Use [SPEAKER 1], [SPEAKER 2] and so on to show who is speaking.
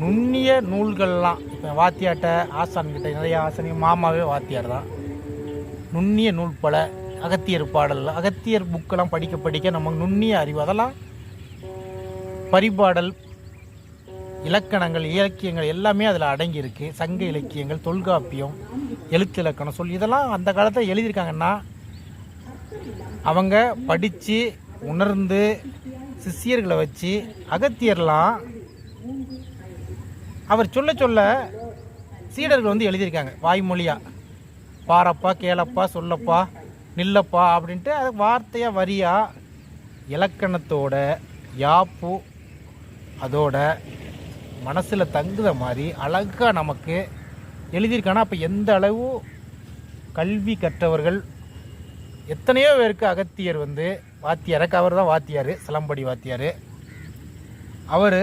[SPEAKER 1] நுண்ணிய நூல்கள்லாம் இப்போ வாத்தியாட்ட ஆசான்கிட்ட நிறைய ஆசானி மாமாவே வாத்தியார் தான். நுண்ணிய நூல் பல அகத்தியர் பாடல் அகத்தியர் புக்கெல்லாம் படிக்க படிக்க நமக்கு நுண்ணிய அறிவு அதெல்லாம் பரிபாடல் இலக்கணங்கள் இலக்கியங்கள் எல்லாமே அதில் அடங்கியிருக்கு. சங்க இலக்கியங்கள் தொல்காப்பியம் எழுத்து இலக்கணம் சொல்லி இதெல்லாம் அந்த காலத்தில் எழுதியிருக்காங்கன்னா அவங்க படித்து உணர்ந்து சிஷியர்களை வச்சு அகத்தியர்லாம் அவர் சொல்ல சொல்ல சீடர்கள் வந்து எழுதியிருக்காங்க வாய்மொழியாக. பாரப்பா கேளப்பா சொல்லப்பா நில்லப்பா அப்படின்ட்டு அது வார்த்தையாக வரியாக இலக்கணத்தோட யாப்பு அதோட மனசில் தங்குத மாதிரி அழகாக நமக்கு எழுதியிருக்கானா. அப்போ எந்த அளவு கல்வி கற்றவர்கள் எத்தனையோ பேருக்கு அகத்தியர் வந்து வாத்தியாருக்கு அவர் தான் வாத்தியார், சிலம்படி வாத்தியார். அவர்